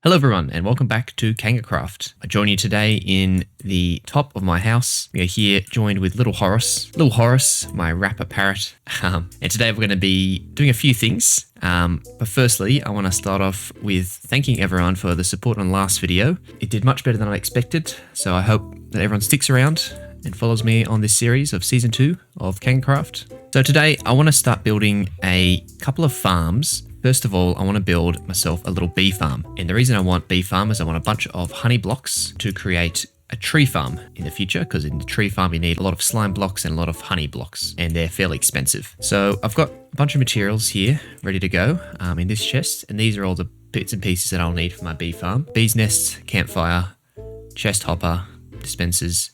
Hello everyone and welcome back to KangaCraft. I join you today in the top of my house. We are here joined with Little Horace. Little Horace, my rapper parrot. And today we're going to be doing a few things. But firstly, I want to start off with thanking everyone for the support on the last video. It did much better than I expected, so I hope that everyone sticks around and follows me on this series of Season 2 of KangaCraft. So today I want to start building a couple of farms. First of all, I want to build myself a little bee farm. And the reason I want bee farm is I want a bunch of honey blocks to create a tree farm in the future, because in the tree farm you need a lot of slime blocks and a lot of honey blocks, and they're fairly expensive. So I've got a bunch of materials here ready to go in this chest, and these are all the bits and pieces that I'll need for my bee farm. Bee's nest, campfire, chest hopper, dispensers,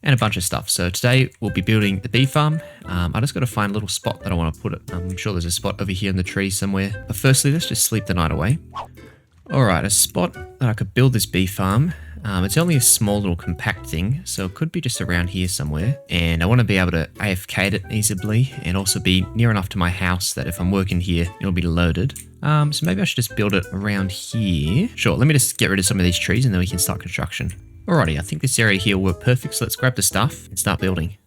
and a bunch of stuff. So today we'll be building the bee farm. I just got to find a little spot that I want to put it. I'm sure there's a spot over here in the tree somewhere. But firstly, let's just sleep the night away. Alright, a spot that I could build this bee farm. It's only a small little compact thing, so it could be just around here somewhere. And I want to be able to AFK it easily and also be near enough to my house that if I'm working here, it'll be loaded. So maybe I should just build it around here. Sure, let me just get rid of some of these trees and then we can start construction. Alrighty, I think this area here will work perfect, so let's grab the stuff and start building.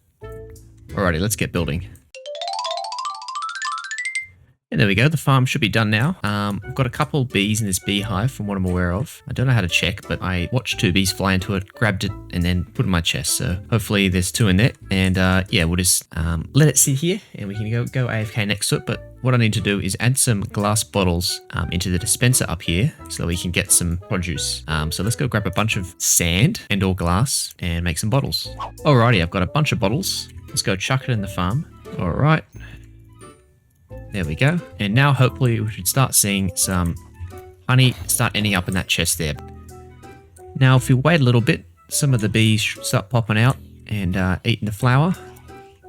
Alrighty, let's get building. And there we go, the farm should be done now. I've got a couple bees in this beehive from what I'm aware of. I don't know how to check, but I watched 2 bees fly into it, grabbed it, and then put it in my chest. So hopefully there's 2 in there. And yeah, we'll just let it sit here and we can go AFK next to it. But what I need to do is add some glass bottles into the dispenser up here so that we can get some produce. So let's go grab a bunch of sand and or glass and make some bottles. Alrighty, I've got a bunch of bottles. Let's go chuck it in the farm. Alright. There we go. And now hopefully we should start seeing some honey start ending up in that chest there. Now if we wait a little bit, some of the bees should start popping out and eating the flour.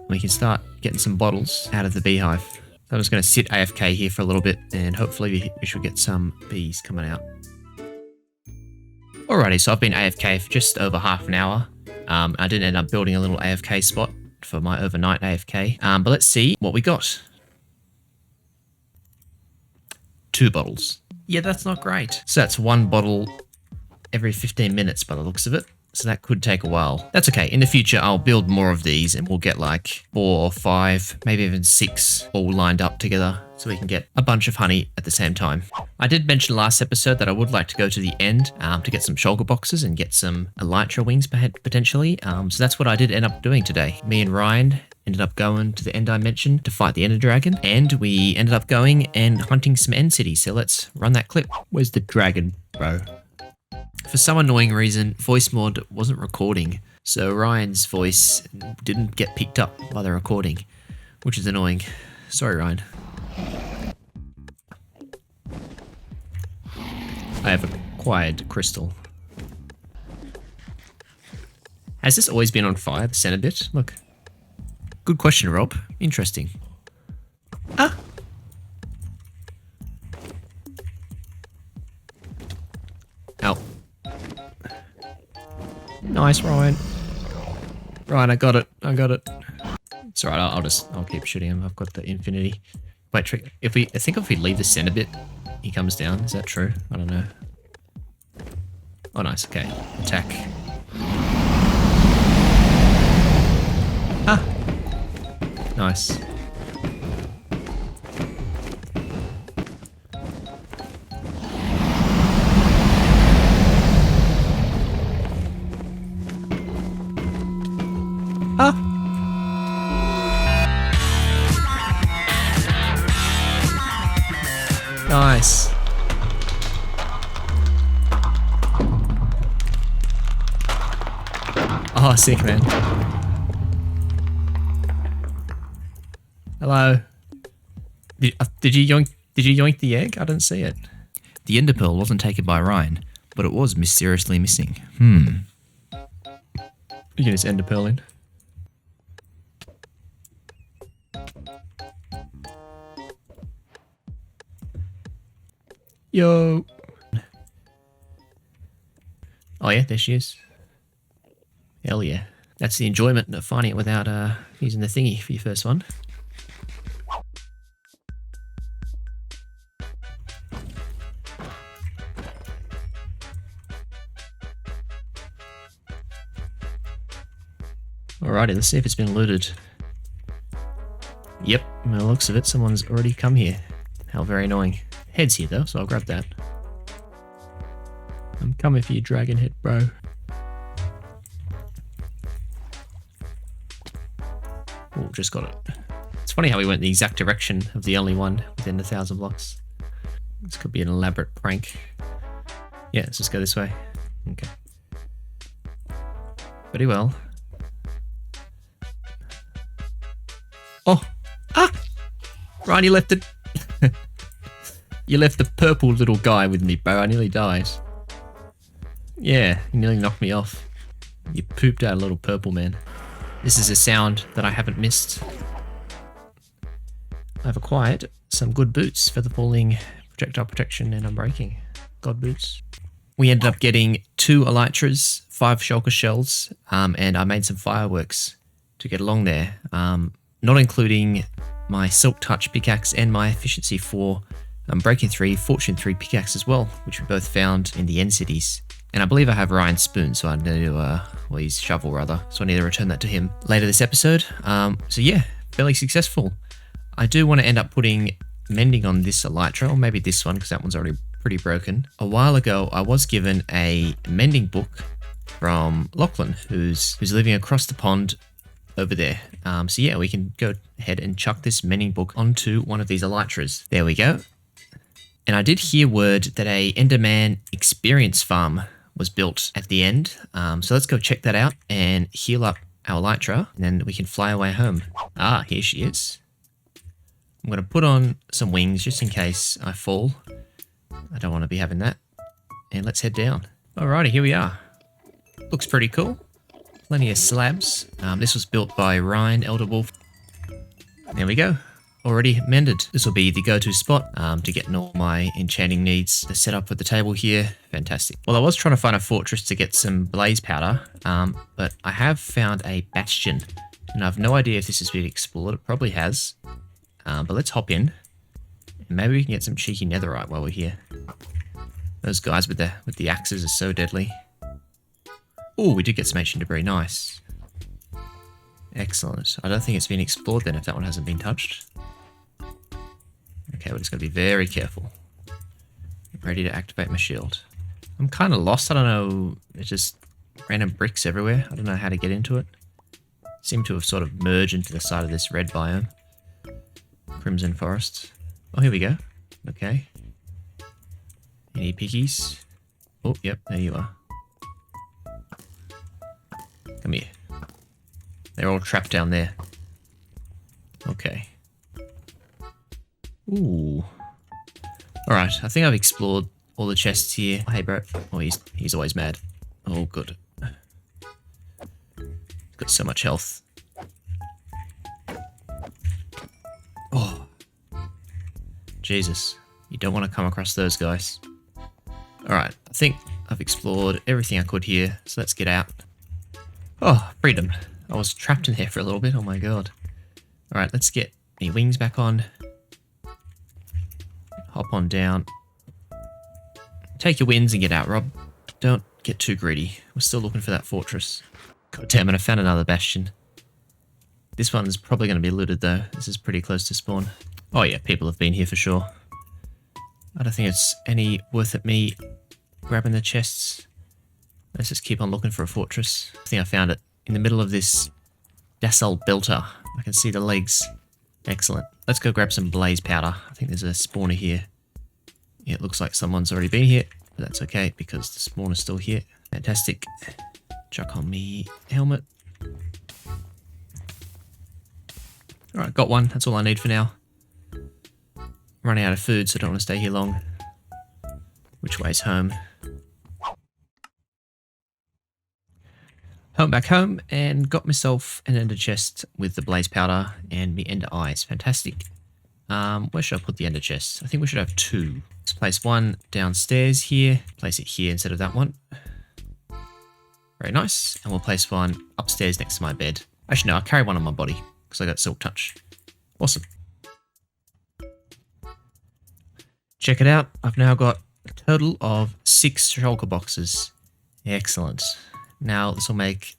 We can start getting some bottles out of the beehive. So I'm just going to sit AFK here for a little bit and hopefully we should get some bees coming out. Alrighty, so I've been AFK for just over half an hour. I did end up building a little AFK spot for my overnight AFK. But let's see what we got. 2 bottles. Yeah, that's not great. So that's 1 bottle every 15 minutes by the looks of it. So that could take a while. That's okay. In the future, I'll build more of these and we'll get like 4 or 5, maybe even 6 all lined up together so we can get a bunch of honey at the same time. I did mention last episode that I would like to go to the end to get some shulker boxes and get some elytra wings potentially. So that's what I did end up doing today. Me and Ryan ended up going to the end I mentioned to fight the ender dragon, and we ended up going and hunting some end cities. So let's run that clip. Where's the dragon, bro? For some annoying reason, voice mod wasn't recording, so Ryan's voice didn't get picked up by the recording, which is annoying. Sorry, Ryan. I have acquired crystal. Has this always been on fire, the center bit? Look. Good question, Rob. Interesting. Ah! Ow. Nice, Ryan. Ryan, I got it. I got it. It's alright, I'll keep shooting him. I've got the infinity. Wait, trick. I think if we leave the center bit, he comes down. Is that true? I don't know. Oh, nice. Okay. Attack. Ah! Nice. Ah! Nice. Oh, sick, man. Hello. Did you yoink the egg? I didn't see it. The ender pearl wasn't taken by Ryan, but it was mysteriously missing. You get his ender pearl in. Yo. Oh yeah, there she is. Hell yeah. That's the enjoyment of finding it without using the thingy for your first one. Alrighty, let's see if it's been looted. Yep, by the looks of it, someone's already come here. How very annoying. Head's here though, so I'll grab that. I'm coming for you, dragon head, bro. Oh, just got it. It's funny how we went the exact direction of the only one within 1,000 blocks. This could be an elaborate prank. Yeah, let's just go this way. Okay. Pretty well. Oh! Ah! Ryan, you left it. You left the purple little guy with me, bro. I nearly died. Yeah, you nearly knocked me off. You pooped out a little purple man. This is a sound that I haven't missed. I've acquired some good boots, feather falling, projectile protection, and unbreaking. God boots. We ended up getting 2 elytras, 5 shulker shells, and I made some fireworks to get along there. Not including my silk touch pickaxe and my efficiency 4, breaking 3, fortune 3 pickaxe as well, which we both found in the end cities. And I believe I have Ryan's spoon, so I need to, well, his shovel rather, so I need to return that to him later this episode. So yeah, fairly successful. I do want to end up putting mending on this elytra, or maybe this one, because that one's already pretty broken. A while ago, I was given a mending book from Lachlan, who's living across the pond over there. So yeah, we can go ahead and chuck this mending book onto one of these elytras. There we go. And I did hear word that a Enderman experience farm was built at the end. So let's go check that out and heal up our elytra, and then we can fly away home. Ah, here she is. I'm going to put on some wings just in case I fall. I don't want to be having that. And let's head down. Alrighty, here we are. Looks pretty cool. Plenty of slabs. This was built by Ryan Elderwolf. There we go. Already mended. This will be the go-to spot to get all my enchanting needs set up with the table here. Fantastic. Well, I was trying to find a fortress to get some blaze powder, but I have found a bastion, and I have no idea if this has been explored. It probably has, but let's hop in, and maybe we can get some cheeky netherite while we're here. Those guys with the axes are so deadly. Oh, we did get some ancient debris. Nice. Excellent. I don't think it's been explored then if that one hasn't been touched. Okay, we're just going to be very careful. Ready to activate my shield. I'm kind of lost. I don't know. It's just random bricks everywhere. I don't know how to get into it. Seem to have sort of merged into the side of this red biome. Crimson forest. Oh, here we go. Okay. Any piggies? Oh, yep, there you are. Come here. They're all trapped down there. Okay. Ooh. Alright, I think I've explored all the chests here. Hey, bro. Oh, he's always mad. Oh, good. He's got so much health. Oh. Jesus. You don't want to come across those guys. Alright, I think I've explored everything I could here, so let's get out. Oh, freedom. I was trapped in there for a little bit, oh my god. Alright, let's get my wings back on. Hop on down. Take your wins and get out, Rob. Don't get too greedy. We're still looking for that fortress. God damn it, I found another bastion. This one's probably going to be looted though. This is pretty close to spawn. Oh yeah, people have been here for sure. I don't think it's any worth it me grabbing the chests. Let's just keep on looking for a fortress. I think I found it in the middle of this basalt belter. I can see the legs. Excellent. Let's go grab some blaze powder. I think there's a spawner here. Yeah, it looks like someone's already been here, but that's okay because the spawner's still here. Fantastic. Chuck on me helmet. Alright, got one. That's all I need for now. Running out of food, so I don't want to stay here long. Which way's home? Back home, and got myself an ender chest with the blaze powder and me ender eyes. Fantastic. Where should I put the ender chest? I think we should have 2. Let's place one downstairs here. Place it here instead of that one. Very nice. And we'll place one upstairs next to my bed. Actually, no, I'll carry one on my body because I got silk touch. Awesome. Check it out. I've now got a total of 6 shulker boxes. Excellent. Now this will make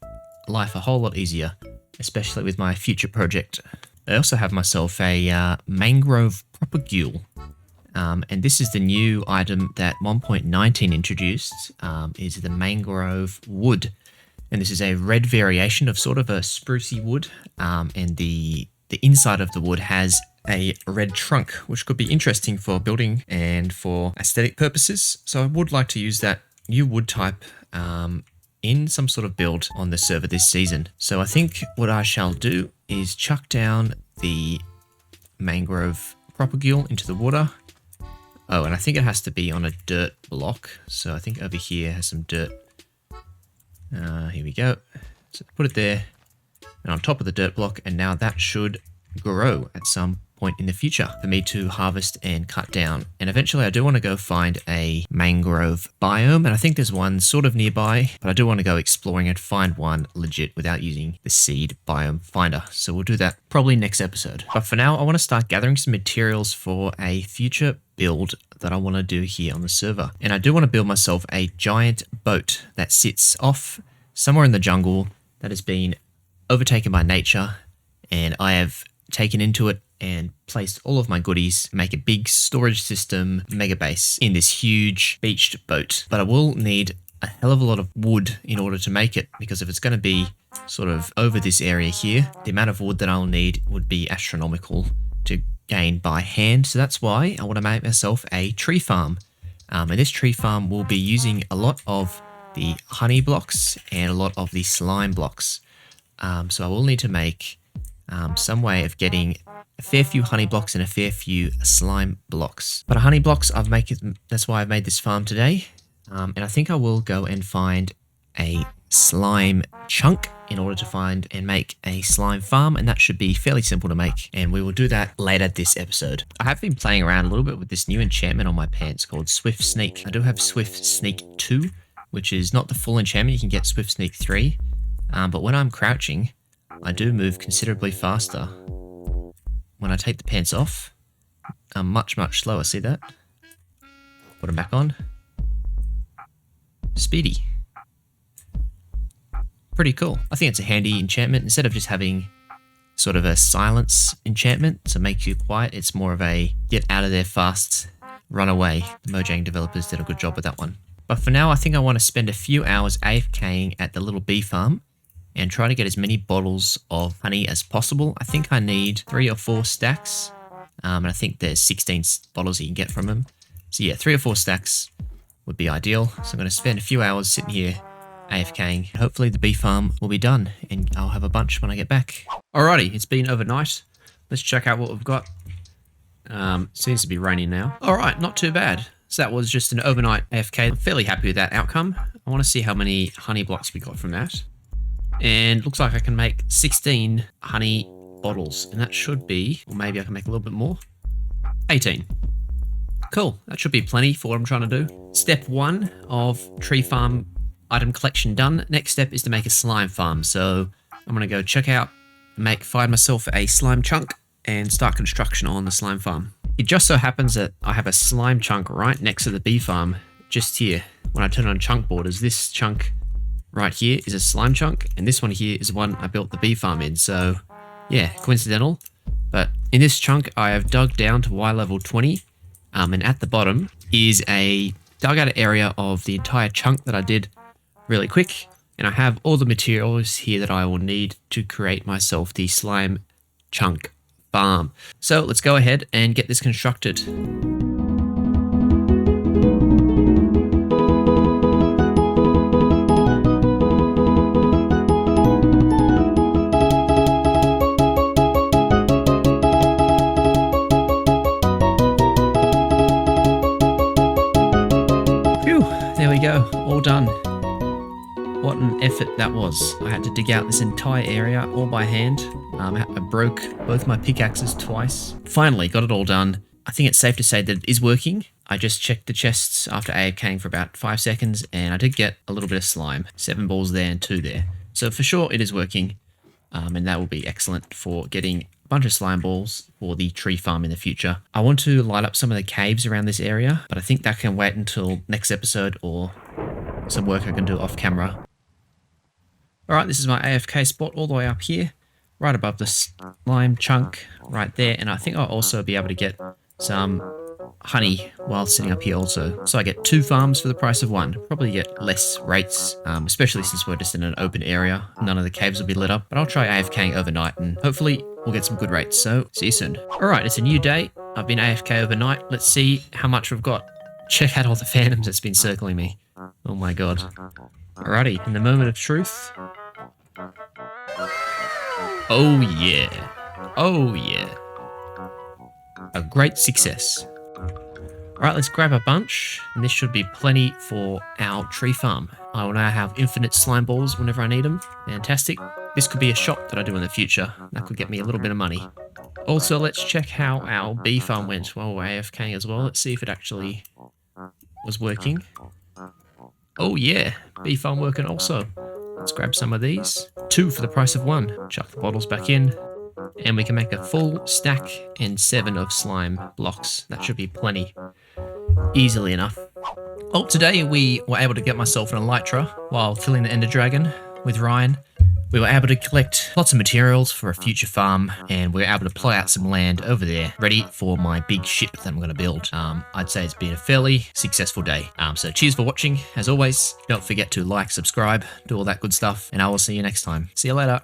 life a whole lot easier. especially with my future project. I also have myself a mangrove propagule. And this is the new item that 1.19 introduced, is the mangrove wood. And this is a red variation of sort of a sprucey wood. And the inside of the wood has a red trunk, which could be interesting for building and for aesthetic purposes. So I would like to use that new wood type in some sort of build on the server this season. So I think what I shall do is chuck down the mangrove propagule into the water. Oh, and I think it has to be on a dirt block. So I think over here has some dirt. Here we go. So put it there and on top of the dirt block, and now that should grow at some point in the future for me to harvest and cut down. And eventually I do want to go find a mangrove biome, and I think there's one sort of nearby, but I do want to go exploring and find one legit without using the seed biome finder. So we'll do that probably next episode. But for now, I want to start gathering some materials for a future build that I want to do here on the server. And I do want to build myself a giant boat that sits off somewhere in the jungle that has been overtaken by nature, and I have taken into it and placed all of my goodies, make a big storage system megabase in this huge beached boat. But I will need a hell of a lot of wood in order to make it, because if it's going to be sort of over this area here, the amount of wood that I'll need would be astronomical to gain by hand. So that's why I want to make myself a tree farm. And this tree farm will be using a lot of the honey blocks and a lot of the slime blocks. So I will need to make some way of getting a fair few honey blocks and a fair few slime blocks. But honey blocks, that's why I've made this farm today. And I think I will go and find a slime chunk in order to find and make a slime farm, and that should be fairly simple to make, and we will do that later this episode. I have been playing around a little bit with this new enchantment on my pants called Swift Sneak. I do have Swift Sneak 2, which is not the full enchantment. You can get Swift Sneak 3, but when I'm crouching, I do move considerably faster. When I take the pants off, I'm much slower. See that? Put them back on. Speedy. Pretty cool. I think it's a handy enchantment. Instead of just having sort of a silence enchantment to make you quiet, it's more of a get out of there fast, run away. The Mojang developers did a good job with that one. But for now, I think I want to spend a few hours AFKing at the little bee farm and try to get as many bottles of honey as possible. I think I need 3 or 4 stacks, and I think there's 16 bottles you can get from them. So yeah, 3 or 4 stacks would be ideal. So I'm going to spend a few hours sitting here AFKing. Hopefully the bee farm will be done and I'll have a bunch when I get back. Alrighty, it's been overnight. Let's check out what we've got. Seems to be raining now. Alright, not too bad. So that was just an overnight AFK. I'm fairly happy with that outcome. I want to see how many honey blocks we got from that. And looks like I can make 16 honey bottles, and that should be, or maybe I can make a little bit more, 18. Cool, that should be plenty for what I'm trying to do. Step 1 of tree farm item collection done. Next step is to make a slime farm. So I'm gonna go check out, find myself a slime chunk and start construction on the slime farm. It just so happens that I have a slime chunk right next to the bee farm, just here. When I turn on chunk borders, this chunk right here is a slime chunk, and this one here is the one I built the bee farm in. So yeah, coincidental. But in this chunk, I have dug down to Y level 20, and at the bottom is a dug out area of the entire chunk that I did really quick, and I have all the materials here that I will need to create myself the slime chunk farm. So let's go ahead and get this constructed. Phew, there we go, all done. What an effort that was. I had to dig out this entire area all by hand. I broke both my pickaxes twice. Finally got it all done. I think it's safe to say that it is working. I just checked the chests after AFKing for about 5 seconds, and I did get a little bit of slime. 7 balls there and 2 there. So for sure it is working, and that will be excellent for getting a bunch of slime balls for the tree farm in the future. I want to light up some of the caves around this area, but I think that can wait until next episode or some work I can do off camera. Alright, this is my AFK spot all the way up here. right above the slime chunk right there. And I think I'll also be able to get some honey while sitting up here also. So I get 2 farms for the price of 1. Probably get less rates, especially since we're just in an open area. None of the caves will be lit up, but I'll try AFKing overnight and hopefully we'll get some good rates. So see you soon. All right, it's a new day. I've been AFK overnight. Let's see how much we've got. Check out all the phantoms that's been circling me. Oh my god. Alrighty, in the moment of truth. Oh yeah. Oh yeah. A great success. Alright, let's grab a bunch, and this should be plenty for our tree farm. I will now have infinite slime balls whenever I need them. Fantastic. This could be a shop that I do in the future. That could get me a little bit of money. Also, let's check how our bee farm went while we're AFKing as well. Let's see if it actually was working. Oh yeah, bee farm working also. Let's grab some of these. 2 for the price of 1. Chuck the bottles back in. And we can make a full stack and 7 of slime blocks. That should be plenty. Easily enough. Oh, today we were able to get myself an Elytra while killing the Ender Dragon with Ryan. We were able to collect lots of materials for a future farm, and we were able to plow out some land over there, ready for my big ship that I'm going to build. I'd say it's been a fairly successful day. So cheers for watching. As always, don't forget to like, subscribe, do all that good stuff, and I will see you next time. See you later.